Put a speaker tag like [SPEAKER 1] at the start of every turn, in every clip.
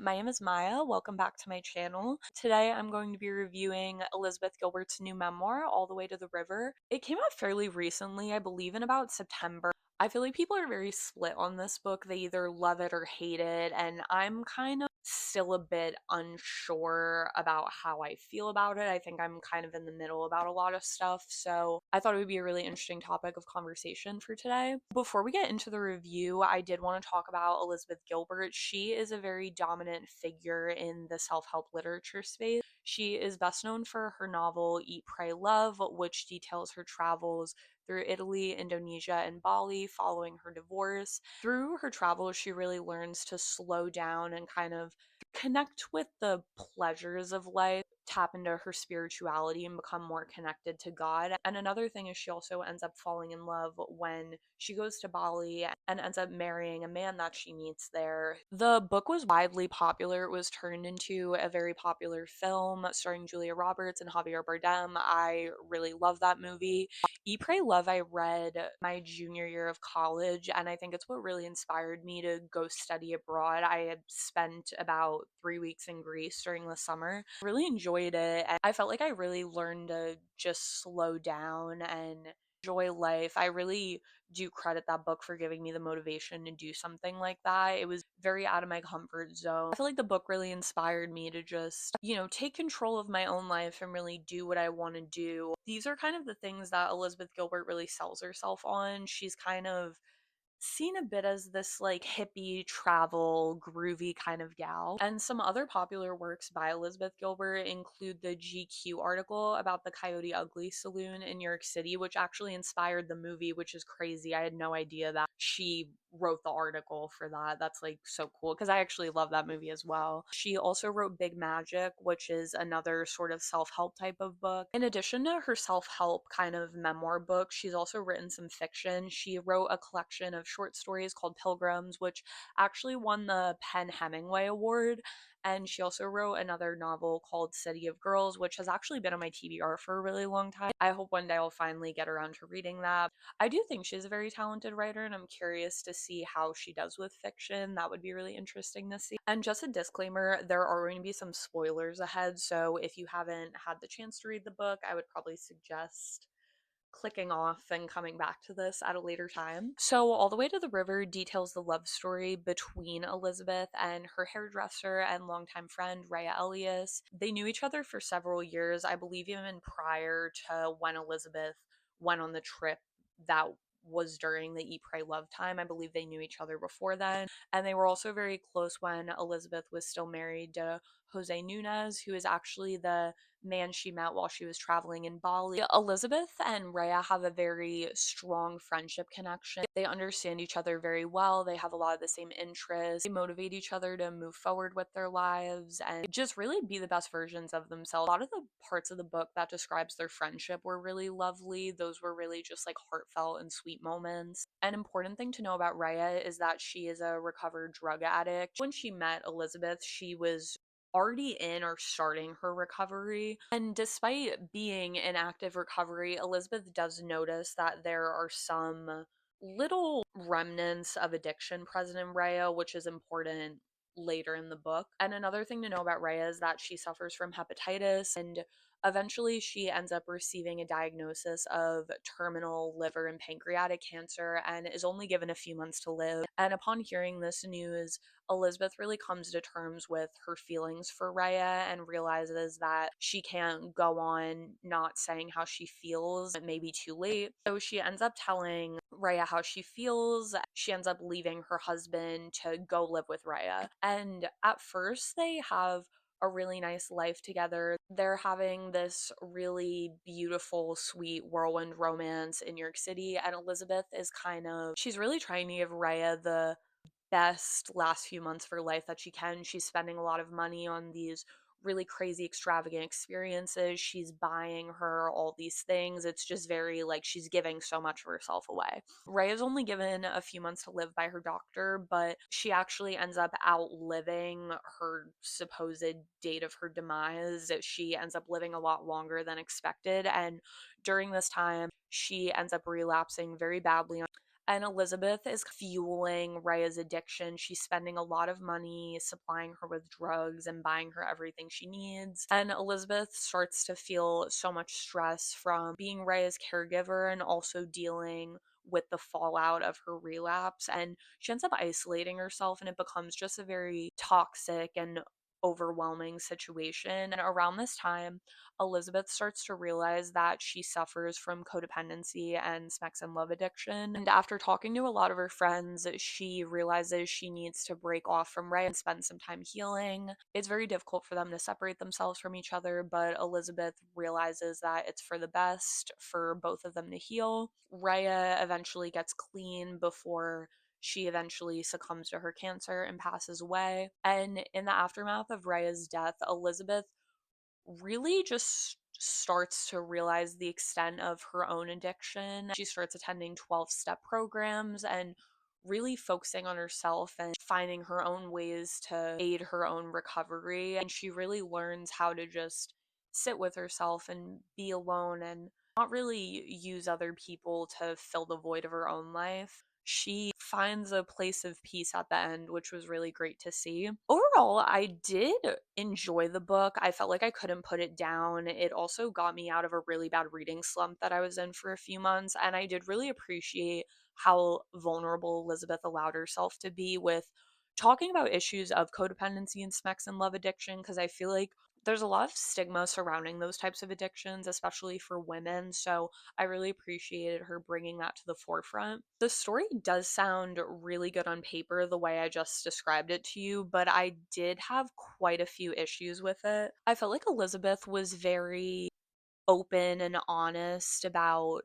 [SPEAKER 1] My name is Maya. Welcome back to my channel. Today I'm going to be reviewing Elizabeth Gilbert's new memoir, All the Way to the River. It came out fairly recently, I believe in about September. I feel like people are very split on this book. They either love it or hate it, and I'm kind of still a bit unsure about how I feel about it. I think I'm kind of in the middle about a lot of stuff, so I thought it would be a really interesting topic of conversation for today. Before we get into the review, I did want to talk about Elizabeth Gilbert. She is a very dominant figure in the self-help literature space. She is best known for her novel Eat, Pray, Love, which details her travels through Italy, Indonesia, and Bali following her divorce. Through her travels, she really learns to slow down and kind of connect with the pleasures of life, tap into her spirituality, and become more connected to God. And another thing is she also ends up falling in love when she goes to Bali and ends up marrying a man that she meets there. The book was widely popular. It was turned into a very popular film starring Julia Roberts and Javier Bardem. I really love that movie. Eat, Pray, Love I read my junior year of college, and I think it's what really inspired me to go study abroad. I had spent about 3 weeks in Greece during the summer. I really enjoyed it, and I felt like I really learned to just slow down and enjoy life. I really do credit that book for giving me the motivation to do something like that. It was very out of my comfort zone. I feel like the book really inspired me to just, take control of my own life and really do what I want to do. These are kind of the things that Elizabeth Gilbert really sells herself on. She's kind of seen a bit as this like hippie travel groovy kind of gal. And some other popular works by Elizabeth Gilbert include the GQ article about the Coyote Ugly saloon in New York City, which actually inspired the movie, which is crazy. I had no idea that she wrote the article for that. That's like so cool because I actually love that movie as well. She also wrote Big Magic, which is another sort of self-help type of book. In addition to her self-help kind of memoir book, she's also written some fiction. She wrote a collection of short stories called Pilgrims, which actually won the Penn Hemingway Award. And she also wrote another novel called City of Girls, which has actually been on my TBR for a really long time. I hope one day I'll finally get around to reading that. I do think she's a very talented writer, and I'm curious to see how she does with fiction. That would be really interesting to see. And just a disclaimer, there are going to be some spoilers ahead, so if you haven't had the chance to read the book, I would probably suggest clicking off and coming back to this at a later time. So, All the Way to the River details the love story between Elizabeth and her hairdresser and longtime friend Rayya Elias. They knew each other for several years, I believe even prior to when Elizabeth went on the trip that was during the Eat, Pray, Love time. I believe they knew each other before then. And they were also very close when Elizabeth was still married to Jose Nunez, who is actually the man she met while she was traveling in Bali. Elizabeth and Rayya have a very strong friendship connection. They understand each other very well. They have a lot of the same interests. They motivate each other to move forward with their lives and just really be the best versions of themselves. A lot of the parts of the book that describes their friendship were really lovely. Those were really just like heartfelt and sweet moments. An important thing to know about Rayya is that she is a recovered drug addict. When she met Elizabeth, she was already in or starting her recovery. And despite being in active recovery, Elizabeth does notice that there are some little remnants of addiction present in Rayya, which is important later in the book. And another thing to know about Rayya is that she suffers from hepatitis, and eventually she ends up receiving a diagnosis of terminal liver and pancreatic cancer and is only given a few months to live. And upon hearing this news, Elizabeth really comes to terms with her feelings for Rayya and realizes that she can't go on not saying how she feels. It may be too late. So she ends up telling Rayya how she feels. She ends up leaving her husband to go live with Rayya. And at first, they have a really nice life together. They're having this really beautiful, sweet whirlwind romance in New York City, and Elizabeth is she's really trying to give Rayya the best last few months of her life that she can. She's spending a lot of money on these really crazy extravagant experiences. She's buying her all these things. It's just very like she's giving so much of herself away. Ray is only given a few months to live by her doctor, but she actually ends up outliving her supposed date of her demise. She ends up living a lot longer than expected, and during this time she ends up relapsing very badly And Elizabeth is fueling Rayya's addiction. She's spending a lot of money supplying her with drugs and buying her everything she needs. And Elizabeth starts to feel so much stress from being Rayya's caregiver and also dealing with the fallout of her relapse. And she ends up isolating herself, and it becomes just a very toxic and overwhelming situation. And around this time, Elizabeth starts to realize that she suffers from codependency and sex and love addiction. And after talking to a lot of her friends, she realizes she needs to break off from Ray and spend some time healing. It's very difficult for them to separate themselves from each other, but Elizabeth realizes that it's for the best for both of them to heal. Rayya eventually gets clean before she eventually succumbs to her cancer and passes away. And in the aftermath of Rayya's death, Elizabeth really just starts to realize the extent of her own addiction. She starts attending 12-step programs and really focusing on herself and finding her own ways to aid her own recovery. And she really learns how to just sit with herself and be alone and not really use other people to fill the void of her own life. She finds a place of peace at the end, which was really great to see. Overall, I did enjoy the book. I felt like I couldn't put it down. It also got me out of a really bad reading slump that I was in for a few months, and I did really appreciate how vulnerable Elizabeth allowed herself to be with talking about issues of codependency and sex and love addiction, because I feel like there's a lot of stigma surrounding those types of addictions, especially for women. So I really appreciated her bringing that to the forefront. The story does sound really good on paper, the way I just described it to you, but I did have quite a few issues with it. I felt like Elizabeth was very open and honest about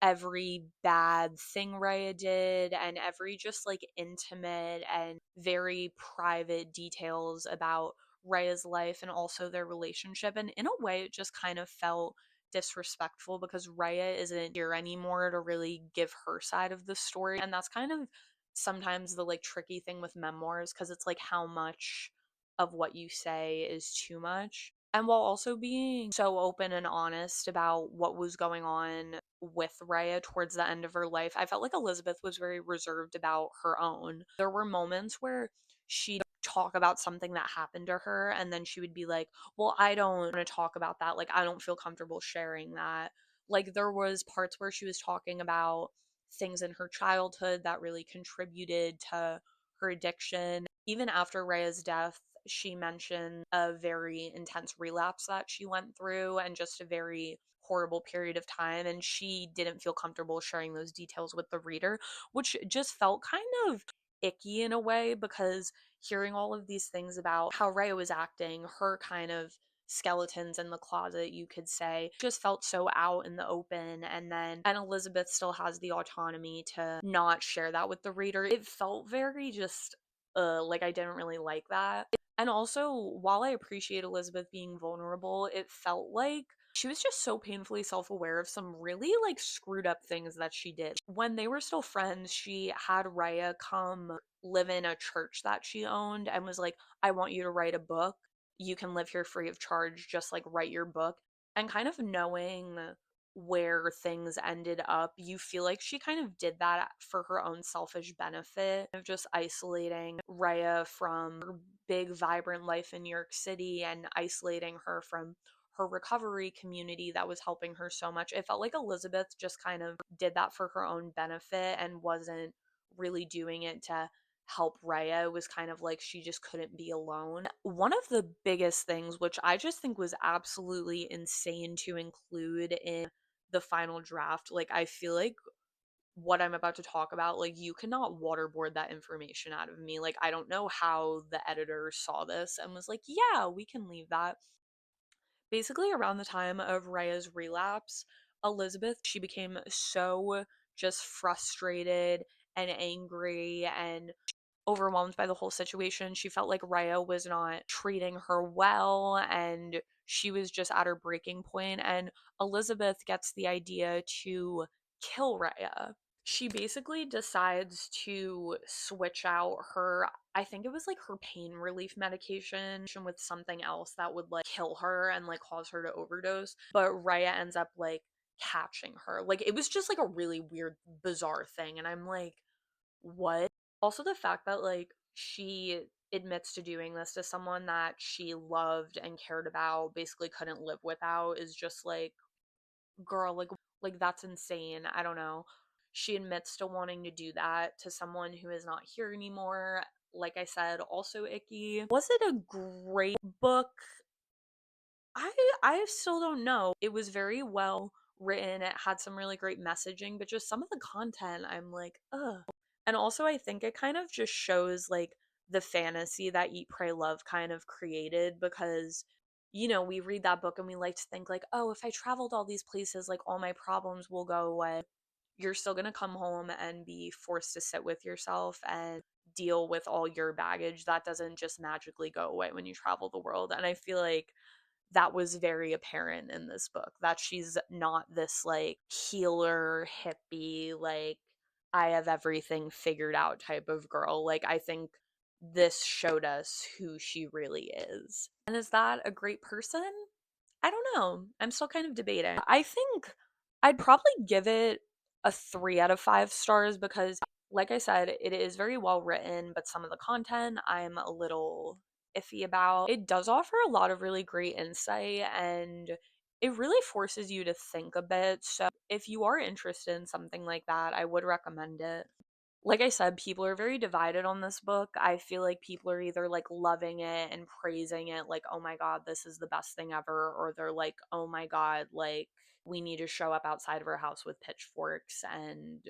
[SPEAKER 1] every bad thing Rayya did and every just like intimate and very private details about Rayya's life and also their relationship. And in a way, it just kind of felt disrespectful because Rayya isn't here anymore to really give her side of the story. And that's kind of sometimes the like tricky thing with memoirs because it's like how much of what you say is too much. And while also being so open and honest about what was going on with Rayya towards the end of her life, I felt like Elizabeth was very reserved about her own. There were moments where she'd talk about something that happened to her, and then she would be like, well, I don't want to talk about that. Like, I don't feel comfortable sharing that. Like, there was parts where she was talking about things in her childhood that really contributed to her addiction. Even after Rayya's death, she mentioned a very intense relapse that she went through and just a very horrible period of time, and she didn't feel comfortable sharing those details with the reader, which just felt kind of icky in a way because hearing all of these things about how Rayya was acting, her kind of skeletons in the closet, you could say, just felt so out in the open. And Elizabeth still has the autonomy to not share that with the reader. It felt very just like I didn't really like that. And also, while I appreciate Elizabeth being vulnerable, it felt like she was just so painfully self-aware of some really like screwed up things that she did. When they were still friends, she had Rayya come live in a church that she owned and was like, I want you to write a book. You can live here free of charge, just like write your book. And kind of knowing where things ended up, you feel like she kind of did that for her own selfish benefit of just isolating Rayya from her big, vibrant life in New York City and isolating her from her recovery community that was helping her so much. It felt like Elizabeth just kind of did that for her own benefit and wasn't really doing it to help Rayya. It was kind of like she just couldn't be alone. One of the biggest things, which I just think was absolutely insane to include in the final draft, like I feel like what I'm about to talk about, like you cannot waterboard that information out of me. Like I don't know how the editor saw this and was like, yeah, we can leave that. Basically, around the time of Rayya's relapse, Elizabeth, she became so just frustrated and angry and overwhelmed by the whole situation. She felt like Rayya was not treating her well and she was just at her breaking point. And Elizabeth gets the idea to kill Rayya. She basically decides to switch out her, I think it was like her pain relief medication with something else that would like kill her and like cause her to overdose. But Rayya ends up like catching her. Like, it was just like a really weird, bizarre thing. And I'm like, what? Also, the fact that like she admits to doing this to someone that she loved and cared about, basically couldn't live without, is just like, girl, like that's insane. I don't know. She admits to wanting to do that to someone who is not here anymore. Like I said, also icky. Was it a great book? I I still don't know. It was very well written. It had some really great messaging, but just some of the content, I'm like, ugh. And also, I think it kind of just shows like the fantasy that Eat, Pray, Love kind of created because, we read that book and we like to think like, oh, if I traveled all these places, like all my problems will go away. You're still going to come home and be forced to sit with yourself and deal with all your baggage. That doesn't just magically go away when you travel the world. And I feel like that was very apparent in this book, that she's not this like healer hippie, like I have everything figured out type of girl. Like, I think this showed us who she really is. And is that a great person? I don't know. I'm still kind of debating. I think I'd probably give it a 3 out of 5 stars because, like I said, it is very well written, but some of the content I'm a little iffy about. It does offer a lot of really great insight and it really forces you to think a bit. So, if you are interested in something like that, I would recommend it. Like I said, people are very divided on this book. I feel like people are either like loving it and praising it, like, oh my God, this is the best thing ever, or they're like, oh my God, like, we need to show up outside of our house with pitchforks and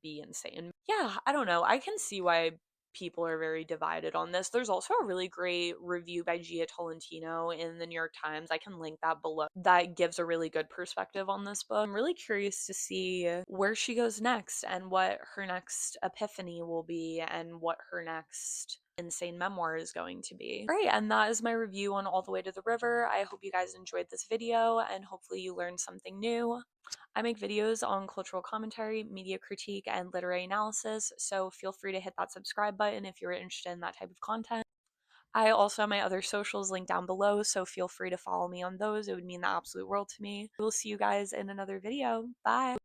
[SPEAKER 1] be insane. Yeah, I don't know. I can see why people are very divided on this. There's also a really great review by Gia Tolentino in the New York Times. I can link that below. That gives a really good perspective on this book. I'm really curious to see where she goes next and what her next epiphany will be and what her next insane memoir is going to be. All right, and that is my review on All the Way to the River. I hope you guys enjoyed this video and hopefully you learned something new. I make videos on cultural commentary, media critique, and literary analysis, so feel free to hit that subscribe button if you're interested in that type of content. I also have my other socials linked down below, so feel free to follow me on those. It would mean the absolute world to me. We'll see you guys in another video. Bye!